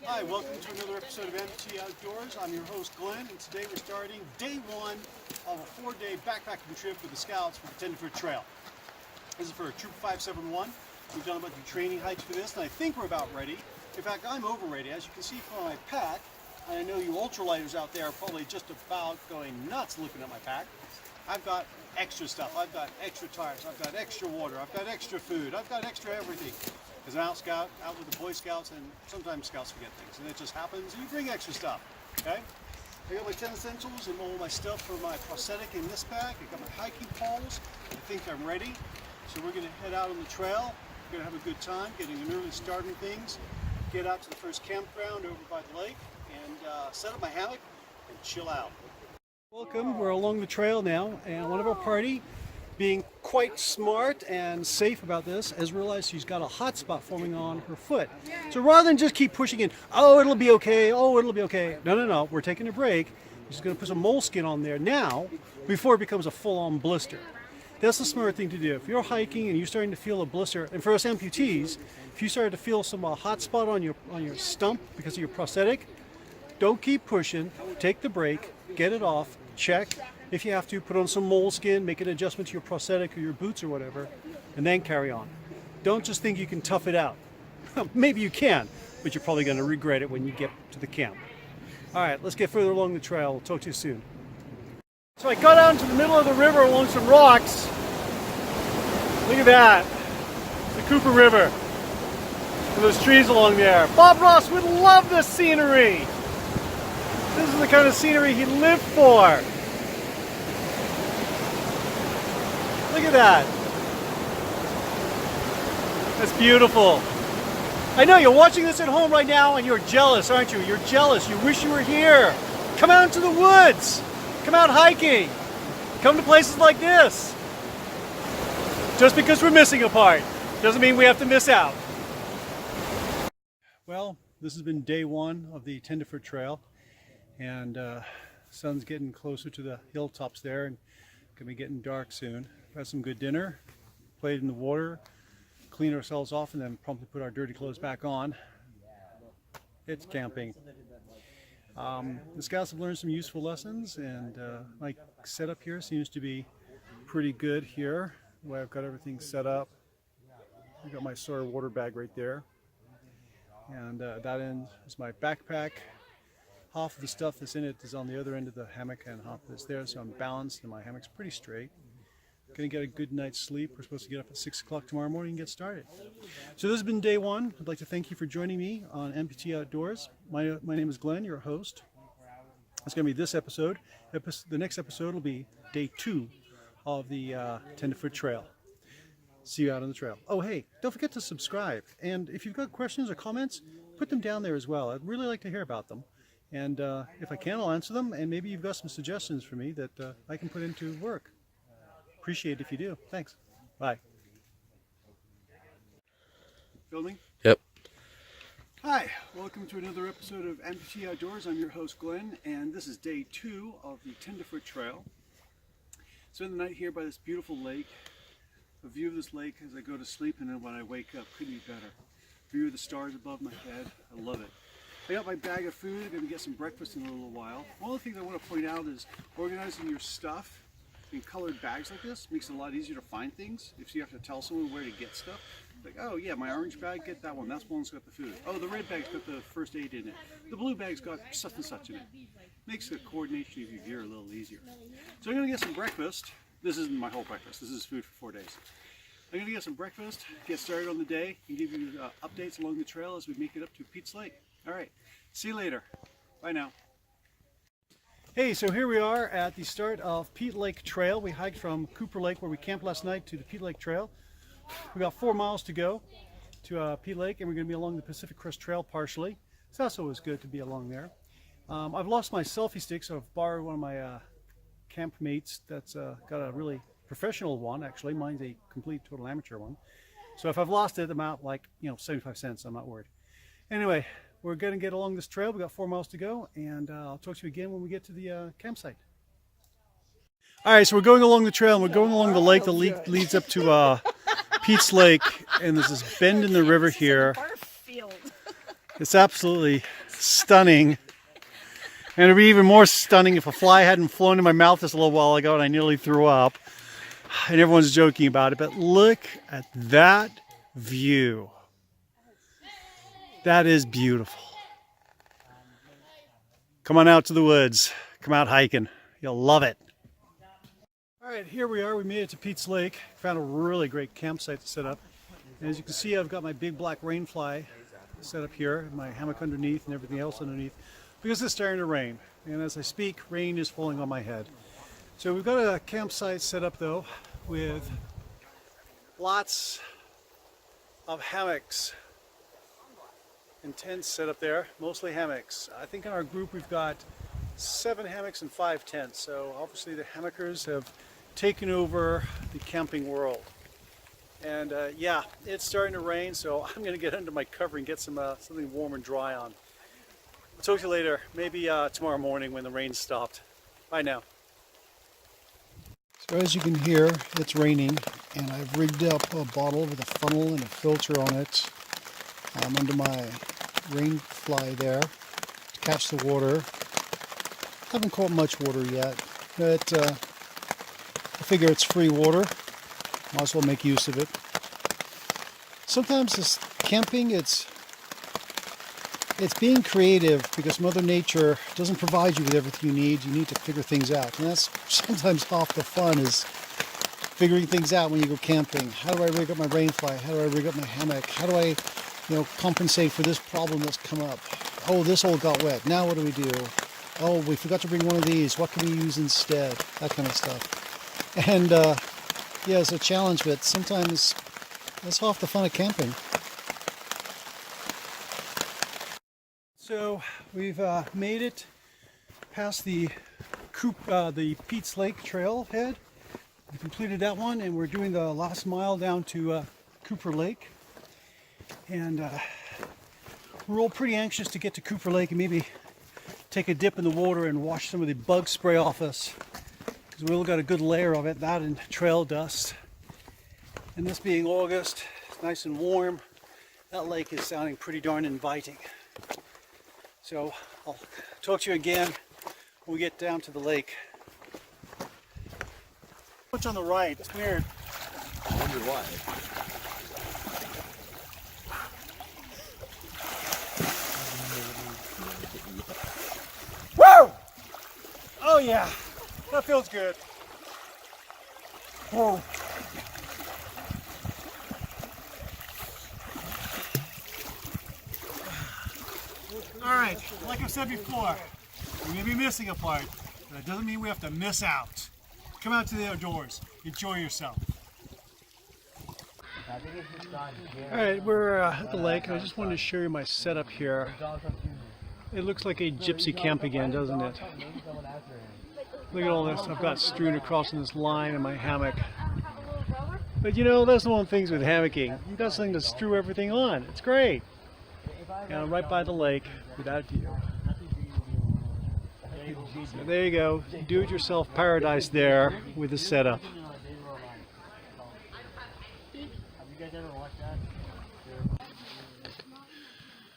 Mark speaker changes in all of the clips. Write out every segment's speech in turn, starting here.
Speaker 1: Hi, welcome to another episode of Amputee Outdoors. I'm your host Glenn, and today we're starting day one of a 4-day backpacking trip with the Scouts for the Tenderfoot Trail. This is for Troop 571. We've done a bunch of training hikes for this, and I think we're about ready. In fact, I'm over ready. As you can see from my pack, and I know you ultralighters out there are probably just about going nuts looking at my pack. I've got extra stuff. I've got extra tires. I've got extra water. I've got extra food. I've got extra everything. As an out with the Boy Scouts, and sometimes Scouts forget things, and it just happens. You bring extra stuff, okay? I got my 10 essentials and all my stuff for my prosthetic in this pack. I got my hiking poles. I think I'm ready. So we're gonna head out on the trail. We're gonna have a good time, getting an early start on things, get out to the first campground over by the lake, and set up my hammock and chill out. Welcome, we're along the trail now, and one of our party, being quite smart and safe about this, has realized she's got a hot spot forming on her foot. So rather than just keep pushing in, oh, it'll be okay, oh, it'll be okay. No, we're taking a break. We're just gonna put some moleskin on there now before it becomes a full-on blister. That's the smart thing to do. If you're hiking and you're starting to feel a blister, and for us amputees, if you started to feel some hot spot on your stump because of your prosthetic, don't keep pushing, take the break, get it off, check. If you have to, put on some moleskin, make an adjustment to your prosthetic or your boots or whatever, and then carry on. Don't just think you can tough it out. Maybe you can, but you're probably going to regret it when you get to the camp. All right, let's get further along the trail. We'll talk to you soon. So I got out into the middle of the river along some rocks. Look at that. The Cooper River. And those trees along there. Bob Ross would love this scenery. This is the kind of scenery he lived for. Look at that. That's beautiful. I know you're watching this at home right now and you're jealous, aren't you? You're jealous. You wish you were here. Come out into the woods. Come out hiking. Come to places like this. Just because we're missing a part doesn't mean we have to miss out. Well, this has been day one of the Tenderfoot Trail, and sun's getting closer to the hilltops there and gonna be getting dark soon. Had some good dinner, played in the water, cleaned ourselves off, and then promptly put our dirty clothes back on. It's camping. The Scouts have learned some useful lessons, and my setup here seems to be pretty good here. The way I've got everything set up. I've got my Sawyer water bag right there, and that end is my backpack. Half of the stuff that's in it is on the other end of the hammock, and half of it's there, so I'm balanced, and my hammock's pretty straight. Gonna get a good night's sleep. We're supposed to get up at 6 o'clock tomorrow morning and get started. So this has been day one. I'd like to thank you for joining me on Amputee Outdoors. My name is Glenn, your host. It's gonna be this episode. The next episode will be day 2 of the Tenderfoot Trail. See you out on the trail. Oh, hey, don't forget to subscribe. And if you've got questions or comments, put them down there as well. I'd really like to hear about them. And if I can, I'll answer them. And maybe you've got some suggestions for me that I can put into work. Appreciate it if you do. Thanks. Bye. Filming?
Speaker 2: Yep.
Speaker 1: Hi, welcome to another episode of Amputee Outdoors. I'm your host Glenn, and this is day 2 of the Tenderfoot Trail. Spend the night here by this beautiful lake. A view of this lake as I go to sleep, and then when I wake up, couldn't be better. View of the stars above my head. I love it. I got my bag of food. I'm going to get some breakfast in a little while. One of the things I want to point out is organizing your stuff in colored bags like this makes it a lot easier to find things if you have to tell someone where to get stuff. Like, oh yeah, my orange bag, get that one. That's the one that's got the food. Oh, the red bag's got the first aid in it. The blue bag's got such and such in it. Makes the coordination of your gear a little easier. So I'm going to get some breakfast. This isn't my whole breakfast. This is food for 4 days. I'm going to get some breakfast, get started on the day, and give you updates along the trail as we make it up to Pete's Lake. All right, see you later. Bye now. Hey, so here we are at the start of Pete Lake Trail. We hiked from Cooper Lake, where we camped last night, to the Pete Lake Trail. We got 4 miles to go to Pete Lake, and we're going to be along the Pacific Crest Trail partially. So that's always good to be along there. I've lost my selfie stick, so I've borrowed one of my camp mates that's got a really professional one. Actually, mine's a complete total amateur one. So if I've lost it, I'm out like 75 cents. I'm not worried. Anyway, we're going to get along this trail. We got 4 miles to go, and I'll talk to you again when we get to the campsite. All right, so we're going along the trail, and we're going along the lake that leads up to Pete's Lake, and there's this bend in the river here. It's absolutely stunning. And it'd be even more stunning if a fly hadn't flown in my mouth just a little while ago and I nearly threw up. And everyone's joking about it, but look at that view. That is beautiful. Come on out to the woods. Come out hiking. You'll love it. All right, here we are. We made it to Pete's Lake. Found a really great campsite to set up. And as you can see, I've got my big black rainfly set up here, my hammock underneath and everything else underneath, because it's starting to rain. And as I speak, rain is falling on my head. So we've got a campsite set up though with lots of hammocks and tents set up there, mostly hammocks. I think in our group we've got 7 hammocks and 5 tents. So obviously the hammockers have taken over the camping world. And yeah, it's starting to rain, so I'm going to get under my cover and get some something warm and dry on. I'll talk to you later, maybe tomorrow morning when the rain's stopped. Bye now. So as you can hear, it's raining, and I've rigged up a bottle with a funnel and a filter on it under my rain fly there to catch the water. Haven't caught much water yet, but I figure it's free water. Might as well make use of it. Sometimes this camping, it's being creative because Mother Nature doesn't provide you with everything you need. You need to figure things out. And that's sometimes half the fun, is figuring things out when you go camping. How do I rig up my rainfly? How do I rig up my hammock? How do I, compensate for this problem that's come up? Oh, this all got wet. Now what do we do? Oh, we forgot to bring one of these. What can we use instead? That kind of stuff. And yeah, it's a challenge, but sometimes that's half the fun of camping. So we've made it past the Pete's Lake trailhead. We completed that one, and we're doing the last mile down to Cooper Lake. And we're all pretty anxious to get to Cooper Lake and maybe take a dip in the water and wash some of the bug spray off us, because we've all got a good layer of it, that and trail dust. And this being August, it's nice and warm. That lake is sounding pretty darn inviting. So I'll talk to you again when we get down to the lake. What's on the right? It's weird.
Speaker 2: I wonder why.
Speaker 1: Woo! Oh yeah, that feels good. Whoa. All right, like I said before, we may be missing a part, but that doesn't mean we have to miss out. Come out to the outdoors, enjoy yourself. All right, we're at the lake, and I just wanted to show you my setup here. It looks like a gypsy camp again, doesn't it? Look at all this I've got strewn across in this line in my hammock. But that's the one of the things with hammocking. You've got something to strew everything on. It's great. And I'm right by the lake with that view. So there you go, do-it-yourself paradise there with the setup.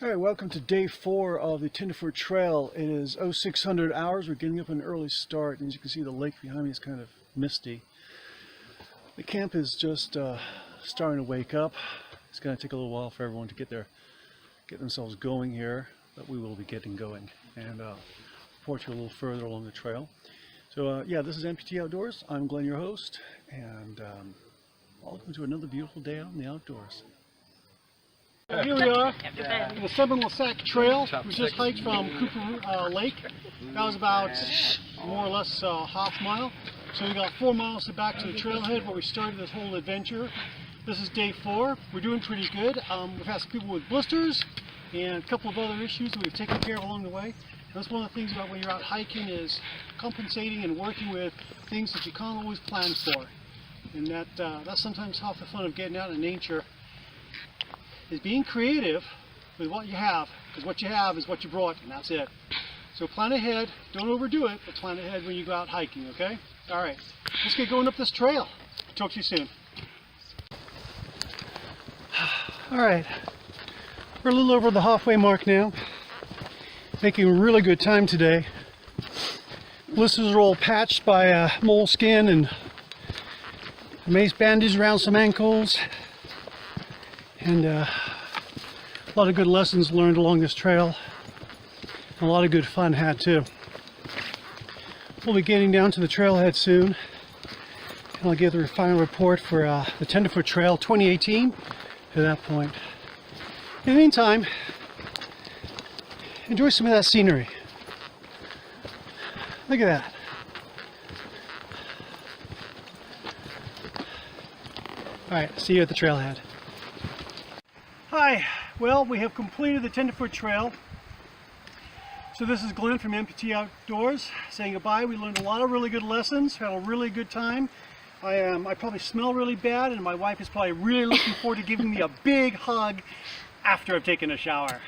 Speaker 1: Alright, welcome to day 4 of the Tenderfoot Trail. It is 0600 hours. We're getting up an early start, and as you can see, the lake behind me is kind of misty. The camp is just starting to wake up. It's going to take a little while for everyone to get themselves going here, but we will be getting going, and report you a little further along the trail. So yeah, this is Amputee Outdoors. I'm Glenn, your host, and welcome to another beautiful day out in the outdoors. Here we are, the Seven Sack Trail. We just hiked from Cooper Lake. That was about more or less half mile. So we got 4 miles back to the trailhead where we started this whole adventure. This is day 4. We're doing pretty good. We've had some people with blisters and a couple of other issues that we've taken care of along the way. That's one of the things about when you're out hiking, is compensating and working with things that you can't always plan for. And that's sometimes half the fun of getting out in nature, is being creative with what you have, because what you have is what you brought, and that's it. So plan ahead, don't overdo it, but plan ahead when you go out hiking, okay? All right, let's get going up this trail. Talk to you soon. All right, We're a little over the halfway mark now. Making really good time today. Blisters are all patched by moleskin and mace bandage around some ankles. And a lot of good lessons learned along this trail. And a lot of good fun had too. We'll be getting down to the trailhead soon. And I'll give the final report for the Tenderfoot Trail 2018 at that point. In the meantime, enjoy some of that scenery. Look at that. Alright, see you at the trailhead. Hi, well, we have completed the Tenderfoot Trail. So this is Glenn from Amputee Outdoors saying goodbye. We learned a lot of really good lessons, had a really good time. I probably smell really bad, and my wife is probably really looking forward to giving me a big hug after I've taken a shower.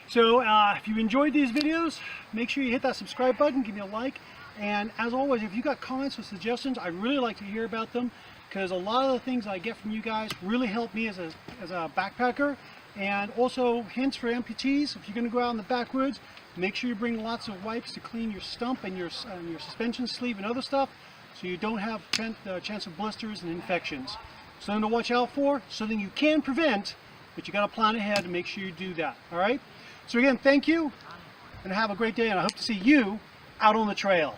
Speaker 1: So if you enjoyed these videos, make sure you hit that subscribe button, give me a like, and as always, if you got comments or suggestions, I'd really like to hear about them, because a lot of the things I get from you guys really help me as a backpacker. And also hints for amputees: if you're going to go out in the backwoods, make sure you bring lots of wipes to clean your stump and your suspension sleeve and other stuff, so you don't have the chance of blisters and infections. Something to watch out for, something you can prevent, but you got to plan ahead to make sure you do that. All right? So again, thank you, and have a great day, and I hope to see you out on the trail.